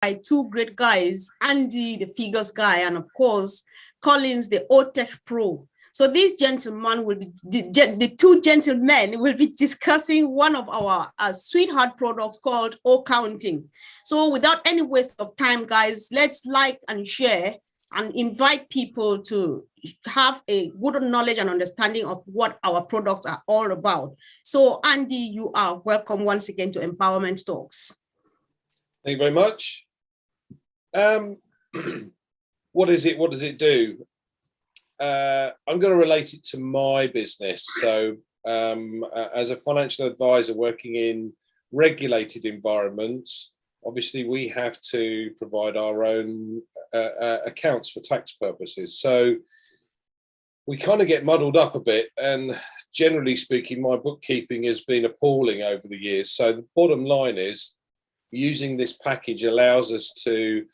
by two great guys, Andy, the figures guy, and of course, Collins, the OTech Pro. So these gentlemen will be, the two gentlemen will be discussing one of our sweetheart products called O-Counting. So without any waste of time, guys, let's like and share and invite people to have a good knowledge and understanding of what our products are all about. So Andy, you are welcome once again to Empowerment Talks. Thank you very much. What is it? What does it do? I'm going to relate it to my business. So as a financial advisor working in regulated environments, obviously we have to provide our own accounts for tax purposes. So we kind of get muddled up a bit, and generally speaking, my bookkeeping has been appalling over the years. So the bottom line is, using this package allows us to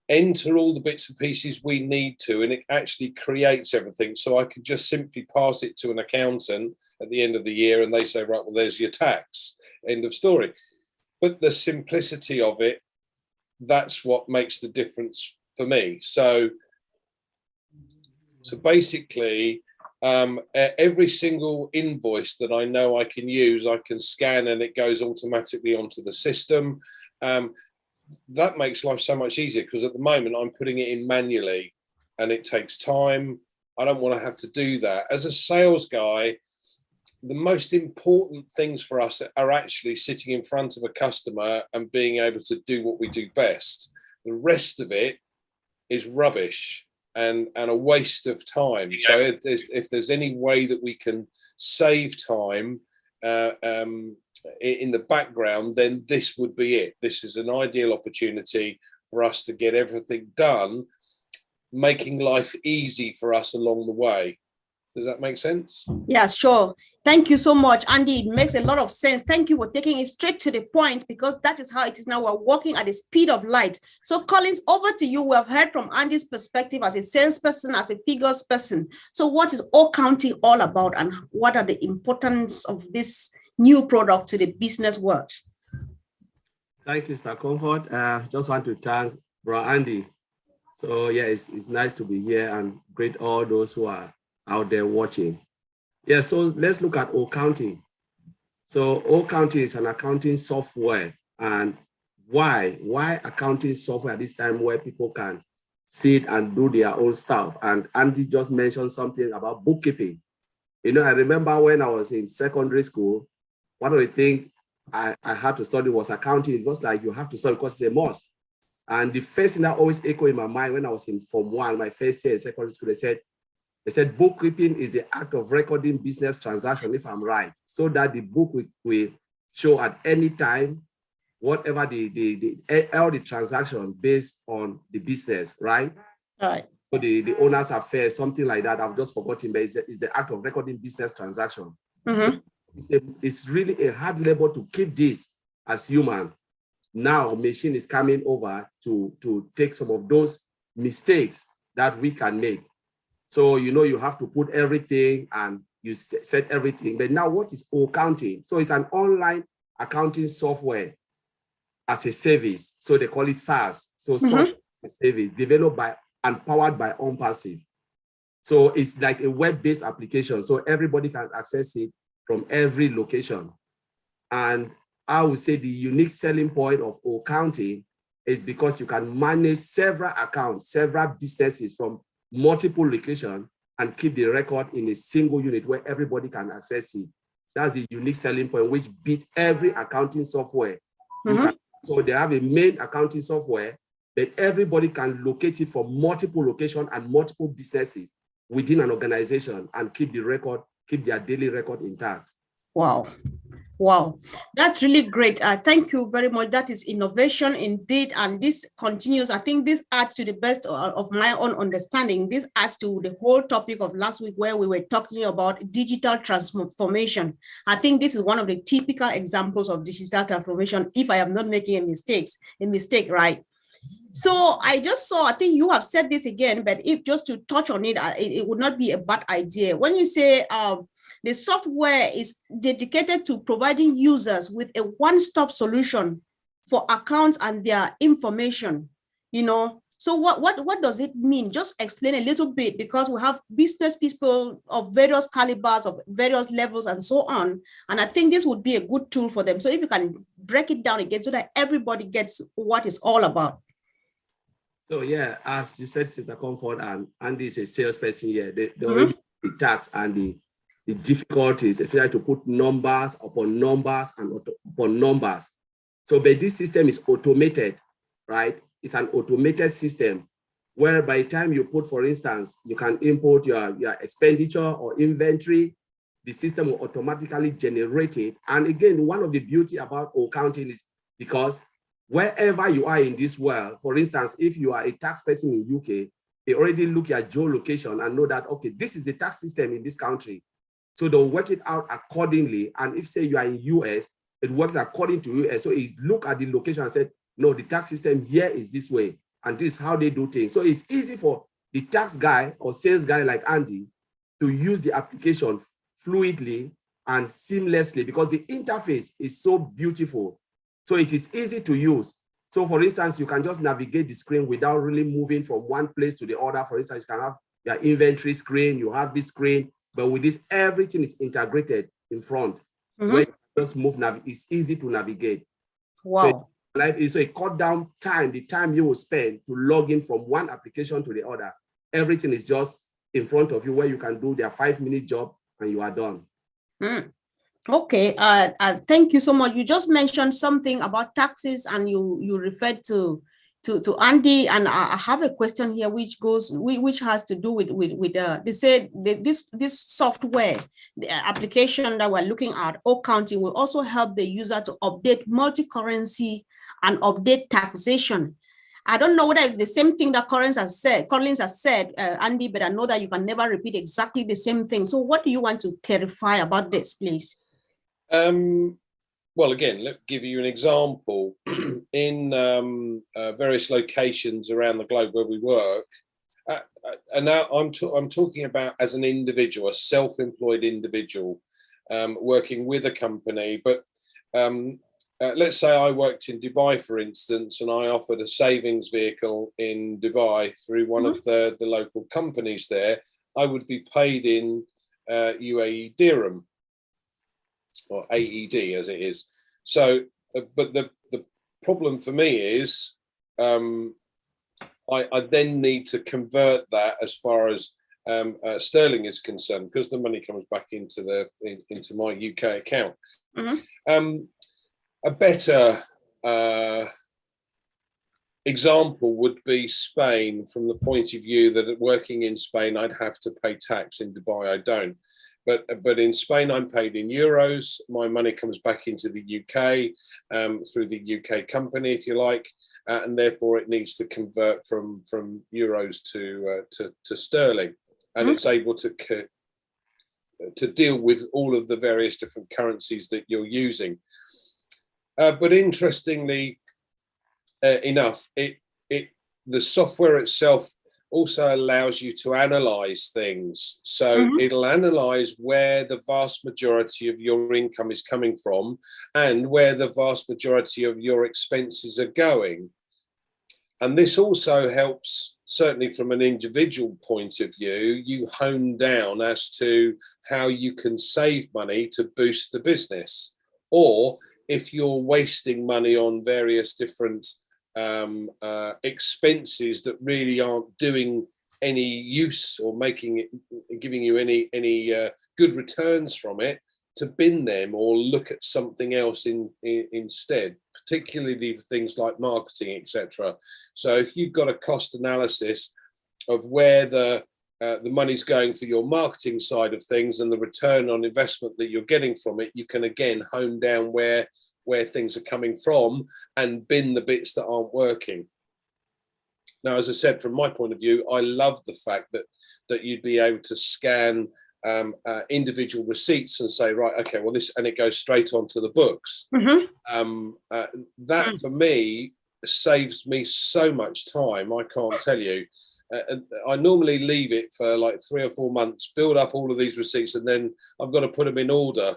enter all the bits and pieces we need to, and it actually creates everything. So I can just simply pass it to an accountant at the end of the year and they say, right, well, there's your tax, end of story. But the simplicity of it, that's what makes the difference for me. So basically, every single invoice that I know I can use, I can scan and it goes automatically onto the system. That makes life so much easier, because at the moment I'm putting it in manually and it takes time. I don't want to have to do that. As a sales guy, the most important things for us are actually sitting in front of a customer and being able to do what we do best. The rest of it is rubbish and a waste of time. So if there's any way that we can save time in the background, then this would be it. This is an ideal opportunity for us to get everything done, making life easy for us along the way. Does that make sense? Yeah, sure. Thank you so much, Andy. It makes a lot of sense. Thank you for taking it straight to the point, because that is how it is now. We're walking at the speed of light. So Collins, over to you. We have heard from Andy's perspective as a salesperson, as a figures person. So what is O-Counting all about, and what are the importance of this new product to the business world? Thank you, Mr. Comfort. Just want to thank Bro Andy. So yeah, it's nice to be here and greet all those who are out there watching. Yeah, so let's look at O-Counting. So O-Counting is an accounting software. And why accounting software at this time where people can sit and do their own stuff? And Andy just mentioned something about bookkeeping. You know, I remember when I was in secondary school, one of the things I had to study was accounting. It was like you have to study because it's a must. And the first thing that always echoed in my mind when I was in Form 1, my first year in secondary school, they said bookkeeping is the act of recording business transactions, if I'm right, so that the book will show at any time whatever all the transaction based on the business, right? Right. So the owner's affairs, something like that. I've just forgotten, but it's the act of recording business transaction. Mm-hmm. It's really a hard labor to keep this as human. Now machine is coming over to take some of those mistakes that we can make. So, you know, you have to put everything and you set everything. But now what is O-Counting? So it's an online accounting software as a service. So they call it SaaS. So software as a service developed by and powered by OnPassive. So it's like a web-based application. So everybody can access it from every location. And I would say the unique selling point of O-Counting is because you can manage several accounts, several businesses from multiple locations and keep the record in a single unit where everybody can access it. That's the unique selling point, which beats every accounting software. So they have a main accounting software, but everybody can locate it from multiple locations and multiple businesses within an organization and keep the record, keep their daily record intact. Wow. Wow, that's really great. Thank you very much. That is innovation indeed. And this continues. I think this adds to the best of my own understanding. This adds to the whole topic of last week where we were talking about digital transformation. I think this is one of the typical examples of digital transformation, if I am not making a mistake, right? So I just saw, I think you have said this again, but if just to touch on it, it would not be a bad idea. When you say the software is dedicated to providing users with a one-stop solution for accounts and their information, you know. So what does it mean? Just explain a little bit, because we have business people of various calibers, of various levels and so on. And I think this would be a good tool for them. So if you can break it down again so that everybody gets what it's all about. So yeah, as you said, Sister Comfort, and Andy is a salesperson here. They already the tax and the difficulties, especially to put numbers upon numbers and upon numbers. So, but this system is automated, right? It's an automated system where by the time you put, for instance, you can import your expenditure or inventory, the system will automatically generate it. And again, one of the beauty about accounting is because wherever you are in this world, for instance, if you are a tax person in UK, they already look at geolocation and know that, okay, this is the tax system in this country. So they'll work it out accordingly. And if say you are in US, it works according to US. So it look at the location and said, no, the tax system here is this way. And this is how they do things. So it's easy for the tax guy or sales guy like Andy to use the application fluidly and seamlessly because the interface is so beautiful. So it is easy to use. So for instance, you can just navigate the screen without really moving from one place to the other. For instance, you can have your inventory screen, you have this screen, but with this, everything is integrated in front. Where you just move, it's easy to navigate. Wow. So it cut down time, the time you will spend to log in from one application to the other. Everything is just in front of you where you can do their 5-minute job and you are done. Okay, thank you so much. You just mentioned something about taxes and you referred to Andy, and I have a question here which has to do with they said this software, the application that we're looking at, accounting, will also help the user to update multi-currency and update taxation. I don't know whether it's the same thing that Collins has said, Andy, but I know that you can never repeat exactly the same thing. So what do you want to clarify about this, please? Well, again, let me give you an example. In various locations around the globe where we work, and now I'm talking about as an individual, a self-employed individual, working with a company. But let's say I worked in Dubai, for instance, and I offered a savings vehicle in Dubai through one of the local companies there. I would be paid in UAE dirham, or AED as it is. So, but the problem for me is I then need to convert that as far as sterling is concerned, because the money comes back into my UK account. A better example would be Spain, from the point of view that working in Spain, I'd have to pay tax. In Dubai, I don't. But in Spain, I'm paid in euros. My money comes back into the UK through the UK company, if you like, and therefore it needs to convert from euros to sterling, and it's able to deal with all of the various different currencies that you're using. But interestingly enough, the software itself also allows you to analyze things. So it'll analyze where the vast majority of your income is coming from and where the vast majority of your expenses are going. And this also helps, certainly from an individual point of view, you hone down as to how you can save money to boost the business. Or if you're wasting money on various different expenses that really aren't doing any use or giving you any good returns from it, to bin them or look at something else instead, particularly things like marketing, etc. So if you've got a cost analysis of where the money's going for your marketing side of things and the return on investment that you're getting from it, you can again hone down where things are coming from and bin the bits that aren't working. Now, as I said, from my point of view, I love the fact that you'd be able to scan individual receipts and say, right, okay, well, this, and it goes straight onto the books. That for me saves me so much time, I can't tell you. I normally leave it for like 3 or 4 months, build up all of these receipts, and then I've got to put them in order.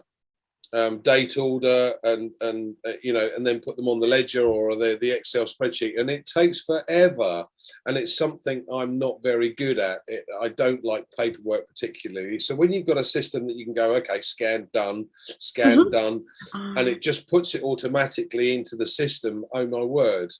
date order and you know, and then put them on the ledger or the Excel spreadsheet, and it takes forever, and it's something I'm not very good at. I don't like paperwork particularly. So when you've got a system that you can go, okay, scan done, scan done, and it just puts it automatically into the system, oh my word.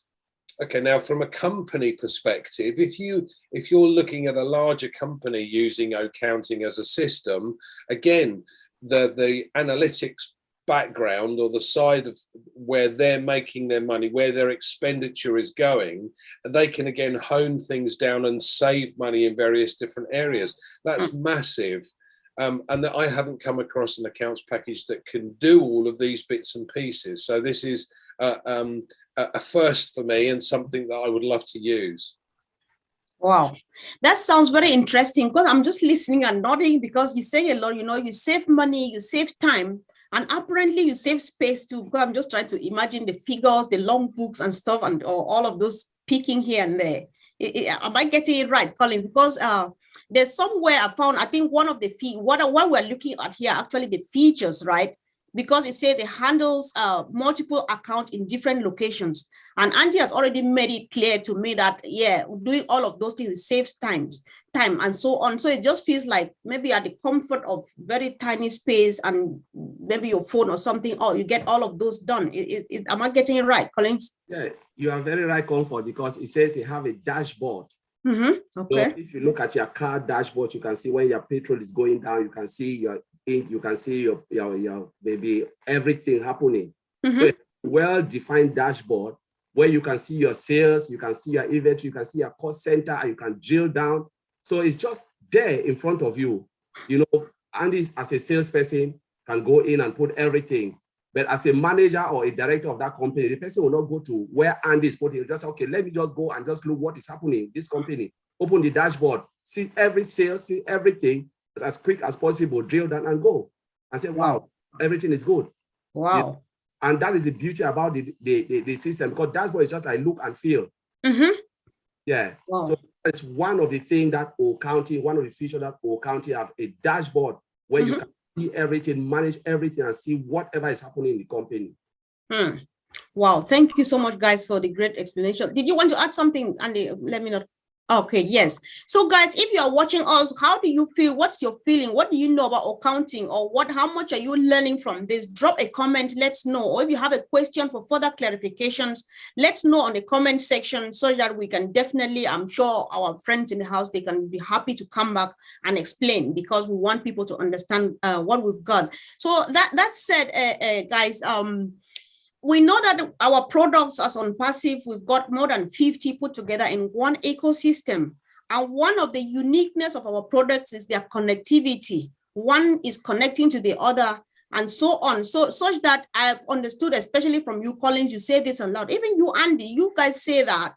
Okay, now from a company perspective, if you're looking at a larger company using accounting as a system, again, the analytics background or the side of where they're making their money, where their expenditure is going, they can again hone things down and save money in various different areas. That's massive. And that I haven't come across an accounts package that can do all of these bits and pieces. So this is a first for me and something that I would love to use. Wow, that sounds very interesting, because I'm just listening and nodding, because you say a lot, you know, you save money, you save time, and apparently you save space too, because I'm just trying to imagine the figures, the long books and stuff, and all of those peeking here and there. Am I getting it right, Colin? Because there's somewhere I found, I think one of the what we're looking at here, actually the features, right? Because it says it handles multiple accounts in different locations. And Angie has already made it clear to me that, yeah, doing all of those things saves time and so on. So it just feels like maybe at the comfort of very tiny space and maybe your phone or something, oh, you get all of those done. Am I getting it right, Collins? Yeah, you are very right, Comfort, because it says you have a dashboard. Okay. So if you look at your car dashboard, you can see when your petrol is going down, you can see your maybe everything happening. So a well-defined dashboard where you can see your sales, you can see your inventory, you can see your cost center, and you can drill down. So it's just there in front of you. You know, Andy, as a salesperson, can go in and put everything. But as a manager or a director of that company, the person will not go to where Andy is putting. Just, okay, let me just go and just look what is happening in this company. Open the dashboard, see every sale, see everything as quick as possible, drill down and go. And say, wow, everything is good. Wow. You know? And that is the beauty about the system, because dashboard is just like look and feel. Yeah. Wow. So it's one of the things that County, one of the features that County have, a dashboard where you can see everything, manage everything, and see whatever is happening in the company. Wow. Thank you so much, guys, for the great explanation. Did you want to add something, Andy? Let me know. Okay, yes. So guys, if you are watching us, how do you feel? What's your feeling? What do you know about accounting, or how much are you learning from this? Drop a comment, let's know. Or if you have a question for further clarifications, let's know on the comment section, so that we can definitely, I'm sure our friends in the house, they can be happy to come back and explain, because we want people to understand what we've got. So that said, guys, we know that our products as on Passive, we've got more than 50 put together in one ecosystem. And one of the uniqueness of our products is their connectivity. One is connecting to the other and so on. So such that I've understood, especially from you, Collins, you say this a lot. Even you, Andy, you guys say that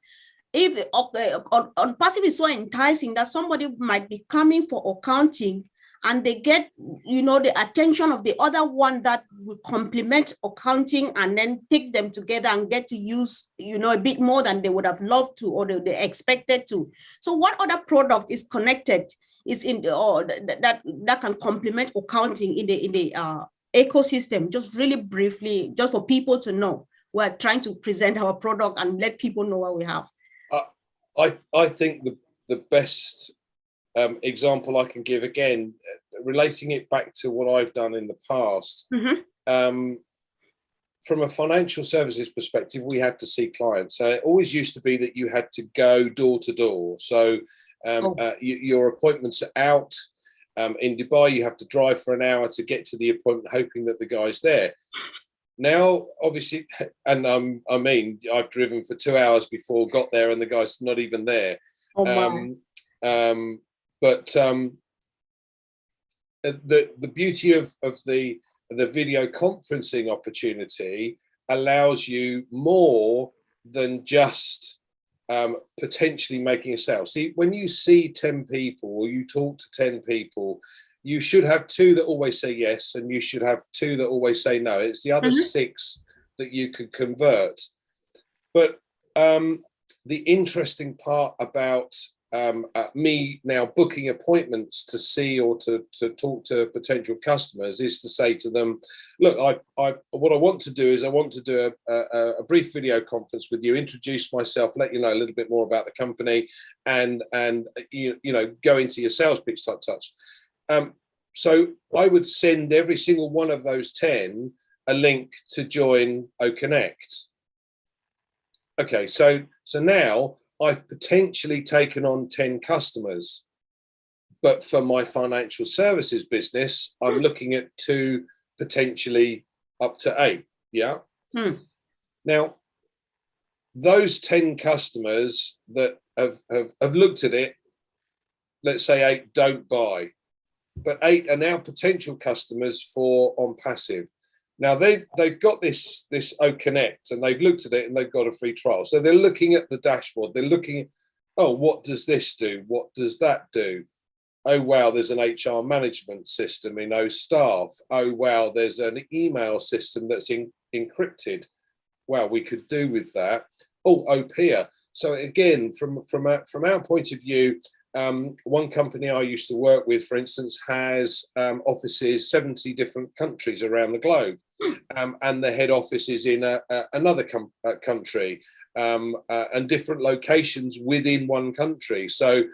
if on Passive is so enticing that somebody might be coming for accounting, and they get, you know, the attention of the other one that will complement accounting, and then take them together and get to use, you know, a bit more than they would have loved to, or they expected to. So what other product is connected, is in the, or that can complement accounting in the ecosystem? Just really briefly, just for people to know. We're trying to present our product and let people know what we have. I think the best example I can give, again, relating it back to what I've done in the past, from a financial services perspective, we had to see clients. So it always used to be that you had to go door to door. So your appointments are out. In Dubai, you have to drive for an hour to get to the appointment, hoping that the guy's there. Now, obviously, and I mean, I've driven for 2 hours before, got there, and the guy's not even there. But the beauty of the video conferencing opportunity allows you more than just potentially making a sale. See, when you see 10 people or you talk to 10 people, you should have 2 that always say yes, and you should have 2 that always say no. It's the other 6 that you could convert. But the interesting part about me now booking appointments to see or to talk to potential customers is to say to them, look, what I want to do is I want to do a brief video conference with you, introduce myself, let you know a little bit more about the company, and you know, go into your sales pitch type touch. So I would send every single one of those 10 a link to join OConnect. Okay, so now I've potentially taken on 10 customers, but for my financial services business, I'm looking at 2, potentially up to 8. Yeah. Now, those 10 customers that have looked at it, let's say 8 don't buy, but 8 are now potential customers for on passive. Now they've got this OConnect and they've looked at it and they've got a free trial. So they're looking at the dashboard. They're looking at, oh, what does this do? What does that do? Oh, wow, there's an HR management system in OStaff. Oh, wow, there's an email system that's encrypted. Wow, we could do with that. Oh, OPIA. So again, from our point of view, one company I used to work with, for instance, has offices 70 different countries around the globe, and the head office is in another country, and different locations within one country. So,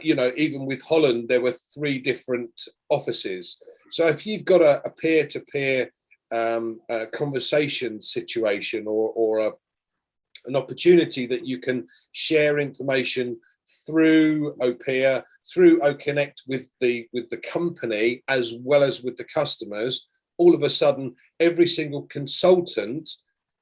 you know, even with Holland, there were 3 different offices. So if you've got a peer-to-peer conversation situation or an opportunity that you can share information through OPIA, through OConnect with the company as well as with the customers, all of a sudden every single consultant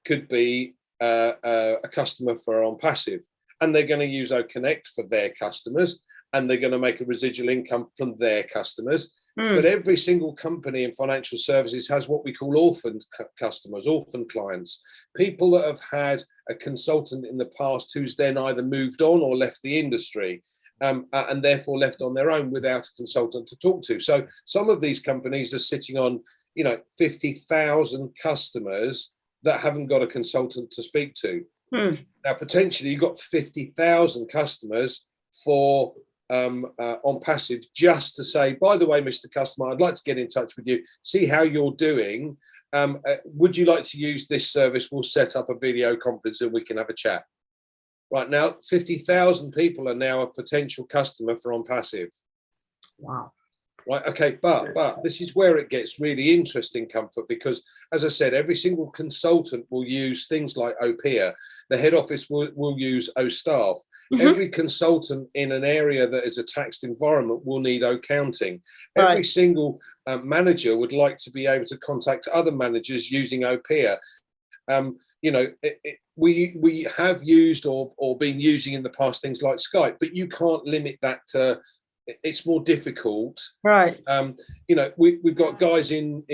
could be a customer for on passive, and they're going to use OConnect for their customers, and they're going to make a residual income from their customers. But every single company in financial services has what we call orphaned customers, orphan clients, people that have had a consultant in the past who's then either moved on or left the industry, and therefore left on their own without a consultant to talk to. So some of these companies are sitting on, you know, 50,000 customers that haven't got a consultant to speak to. Now, potentially you've got 50,000 customers for on passive, just to say, by the way, Mr. Customer, I'd like to get in touch with you, see how you're doing. Would you like to use this service? We'll set up a video conference and we can have a chat. Right now, 50,000 people are now a potential customer for on passive. Wow. Right. Okay. But this is where it gets really interesting, Comfort, because as I said, every single consultant will use things like OPIA. The head office will use OStaff. Every consultant in an area that is a taxed environment will need accounting. Right. Every single manager would like to be able to contact other managers using OPIA. You know, we have used or been using in the past things like Skype, but you can't limit that to. It's more difficult, right? You know, we've got guys in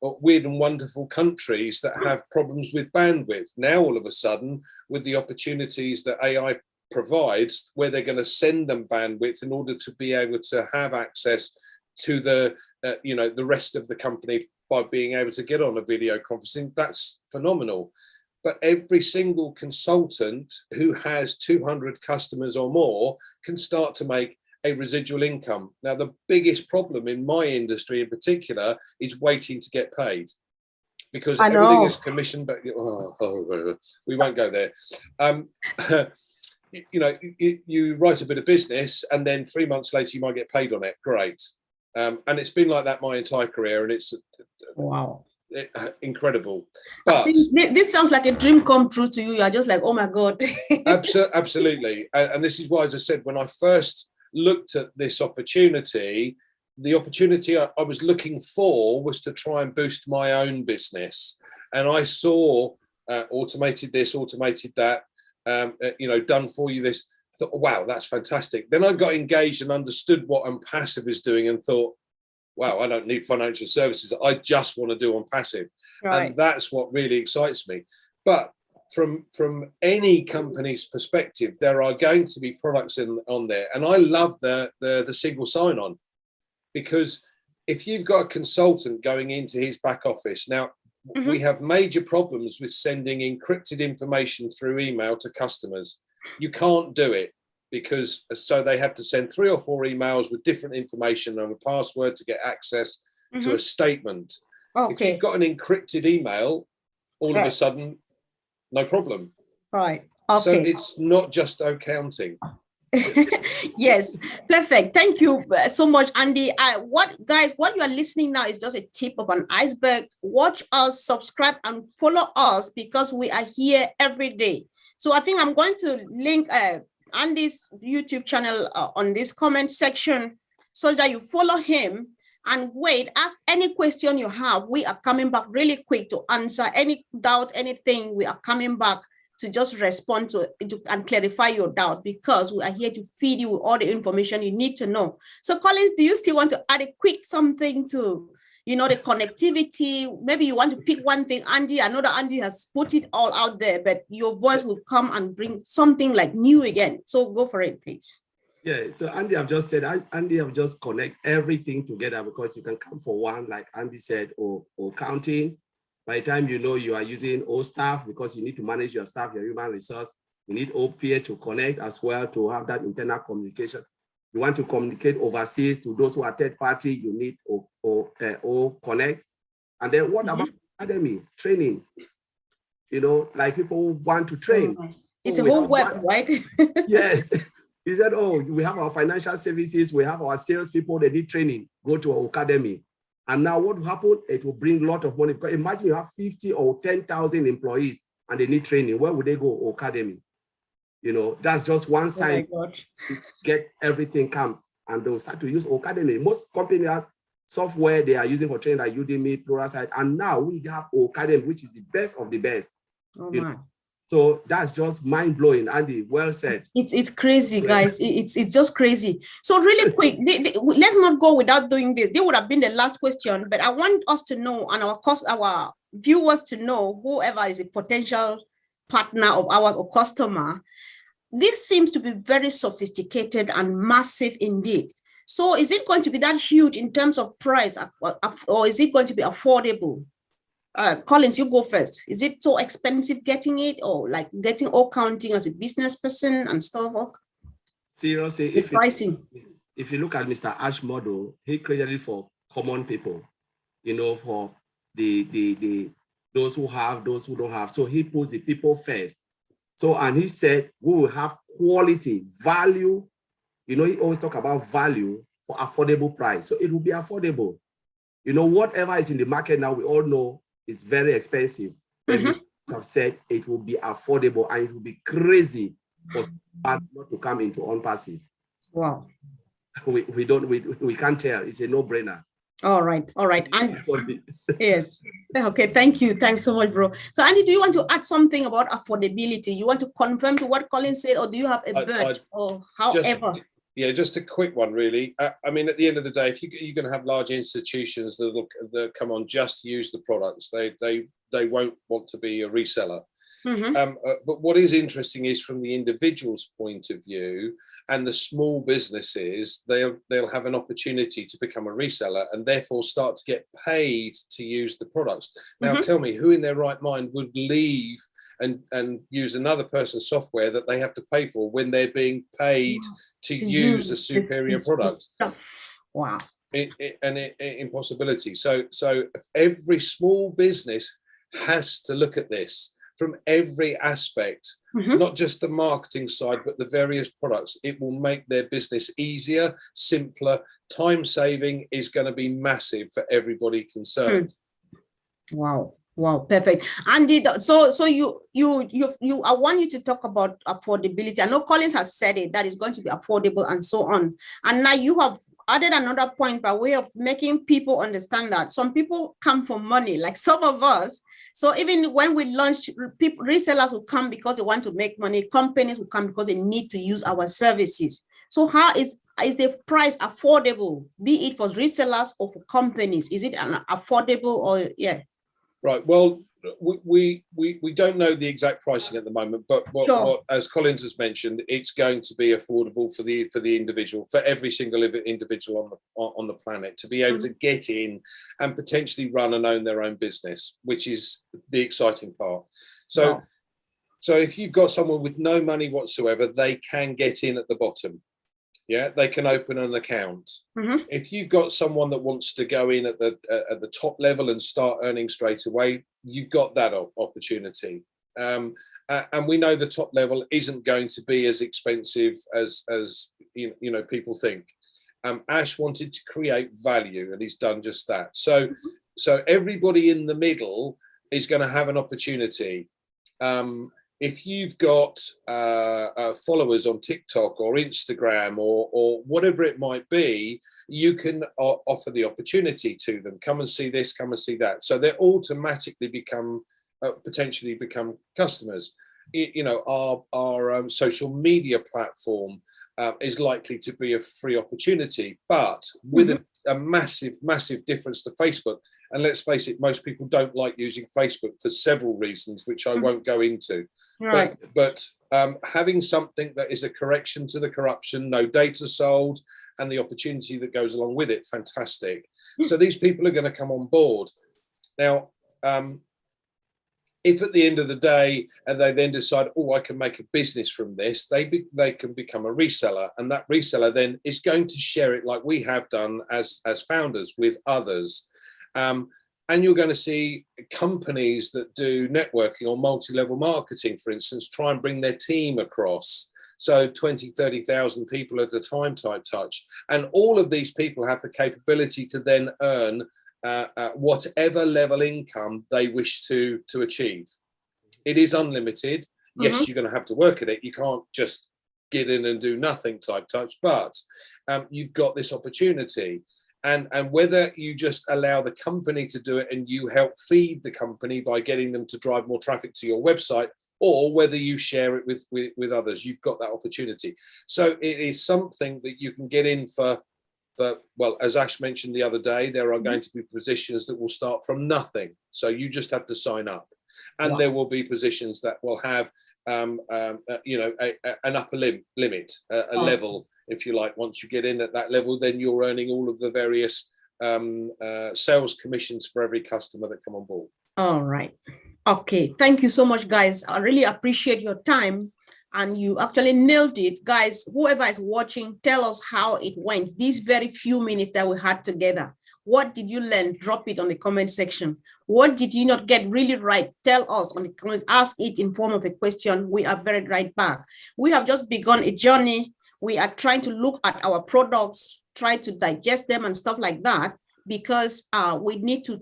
weird and wonderful countries that have problems with bandwidth. Now, all of a sudden, with the opportunities that AI provides, where they're going to send them bandwidth in order to be able to have access to the you know, the rest of the company by being able to get on a video conferencing, that's phenomenal. But every single consultant who has 200 customers or more can start to make a residual income. Now, the biggest problem in my industry in particular is waiting to get paid, because everything is commissioned, but we won't go there. You know, you write a bit of business and then 3 months later you might get paid on it. Great. And it's been like that my entire career, and it's wow, incredible. But this sounds like a dream come true to you. You're just like, oh my God. Absolutely. And this is why, as I said, when I first looked at this opportunity, the opportunity I was looking for was to try and boost my own business. And I saw automated this, automated that, you know, done for you this. I thought, wow, that's fantastic. Then I got engaged and understood what OnPassive is doing and thought, wow, I don't need financial services. I just want to do OnPassive. Right. And that's what really excites me. But from any company's perspective, there are going to be products on there. And I love the single sign-on, because if you've got a consultant going into his back office, now we have major problems with sending encrypted information through email to customers. You can't do it. because so they have to send 3 or 4 emails with different information and a password to get access to a statement. If you've got an encrypted email, all of a sudden, no problem. Right. So Okay. it's not just accounting. Yes, perfect. Thank you so much, Andy. What you are listening now is just a tip of an iceberg. Watch us, subscribe, and follow us because we are here every day. So I think I'm going to link Andy's YouTube channel on this comment section so that you follow him and wait, ask any question you have. We are coming back really quick to answer any doubt, anything. We are coming back to just respond to and clarify your doubt because we are here to feed you with all the information you need to know. So Collins, do you still want to add a quick something to, the connectivity? Maybe you want to pick one thing, Andy. I know that Andy has put it all out there, but your voice will come and bring something like new again. So go for it, please. Yeah, so Andy, I've just said, Andy, I've just connect everything together because you can come for one, like Andy said, or counting. By the time you are using O staff because you need to manage your staff, your human resource, you need OPA to connect as well to have that internal communication. You want to communicate overseas to those who are third party, you need O connect. And then what about academy, training? Like people who want to train. It's a whole web, right? Yes. He said, we have our financial services, we have our salespeople, they need training, go to our academy. And now what will happen? It will bring a lot of money. Because imagine you have 50 or 10,000 employees and they need training. Where would they go? Academy. That's just one side. Oh Get everything come and they'll start to use Academy. Most companies have software they are using for training like Udemy, Pluralsight. And now we have Academy, which is the best of the best. Oh my. So that's just mind-blowing, Andy. Well said. It's crazy, guys. It's just crazy. So really quick, let's not go without doing this. This would have been the last question, but I want us to know and our viewers to know, whoever is a potential partner of ours or customer, this seems to be very sophisticated and massive indeed. So is it going to be that huge in terms of price, or is it going to be affordable? Collins, you go first. Is it so expensive getting it, or like getting all counting as a business person and stuff? Seriously, if you look at Mr. Ash model, he created it for common people, for the those who have, those who don't have. So he puts the people first. So, and he said, we will have quality, value. He always talk about value for affordable price. So it will be affordable. Whatever is in the market now, we all know it's very expensive. But we have said it will be affordable and it will be crazy for someone not to come into on-passive. Wow. We can't tell. It's a no-brainer. All right. And yes. Okay. Thank you. Thanks so much, bro. So Andy, do you want to add something about affordability? You want to confirm to what Colin said, or do you have a bird or however? Just a quick one, really. I mean, at the end of the day, if you're going to have large institutions that come on just to use the products, they won't want to be a reseller. But what is interesting is from the individual's point of view and the small businesses, they'll have an opportunity to become a reseller and therefore start to get paid to use the products. Now, tell me, who in their right mind would leave and use another person's software that they have to pay for when they're being paid to use a superior product? Wow. An impossibility. So every small business has to look at this from every aspect, not just the marketing side, but the various products. It will make their business easier, simpler. Time saving is going to be massive for everybody concerned. Wow. Perfect. Andy, so I want you to talk about affordability. I know Collins has said it, that is going to be affordable and so on. And now you have added another point by way of making people understand that some people come for money, like some of us. So even when we launch, resellers will come because they want to make money. Companies will come because they need to use our services. So how is the price affordable, be it for resellers or for companies? Is it an affordable or Right. Well, we don't know the exact pricing at the moment, but what as Collins has mentioned, it's going to be affordable for the individual, for every single individual on the planet to be able to get in and potentially run and own their own business, which is the exciting part. So So if you've got someone with no money whatsoever, they can get in at the bottom. Yeah, they can open an account. If you've got someone that wants to go in at the top level and start earning straight away, you've got that opportunity. And we know the top level isn't going to be as expensive as you know people think. Ash wanted to create value, and he's done just that. So everybody in the middle is going to have an opportunity. If you've got followers on TikTok or Instagram or whatever it might be, you can offer the opportunity to them. Come and see this, come and see that. So they automatically potentially become customers. You know, our social media platform is likely to be a free opportunity, but with a massive difference to Facebook. And let's face it, most people don't like using Facebook for several reasons, which I won't go into. Right. But having something that is a correction to the corruption, no data sold, and the opportunity that goes along with it, fantastic. So these people are going to come on board. Now, if at the end of the day, and they then decide, oh, I can make a business from this, they can become a reseller, and that reseller then is going to share it like we have done as founders with others. And you're going to see companies that do networking or multi-level marketing, for instance, try and bring their team across. So 20, 30,000 people at a time type touch. And all of these people have the capability to then earn whatever level income they wish to achieve. It is unlimited. Yes, you're going to have to work at it. You can't just get in and do nothing type touch, but you've got this opportunity. And whether you just allow the company to do it and you help feed the company by getting them to drive more traffic to your website, or whether you share it with others, you've got that opportunity. So it is something that you can get in for, well, as Ash mentioned the other day, there are going to be positions that will start from nothing. So you just have to sign up. And there will be positions that will have, you know, an upper limit, a level, if you like. Once you get in at that level, then you're earning all of the various sales commissions for every customer that come on board. All right. Okay. Thank you so much, guys. I really appreciate your time. And you actually nailed it. Guys, whoever is watching, tell us how it went. These very few minutes that we had together. What did you learn? Drop it on the comment section. What did you not get really right? Tell us on the comment. Ask it in form of a question. We are very right back. We have just begun a journey. We are trying to look at our products, try to digest them and stuff like that, because we need to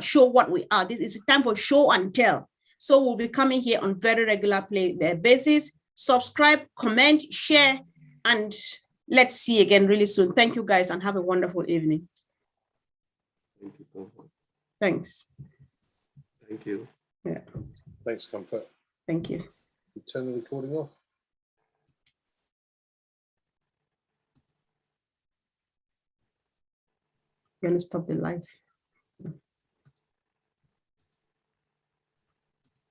show what we are. This is a time for show and tell. So we'll be coming here on very regular basis. Subscribe, comment, share, and let's see again really soon. Thank you, guys, and have a wonderful evening. Thank you, Comfort. Thanks. Thank you. Yeah. Thanks, Comfort. Thank you. Turn the recording off. You're going to stop the live.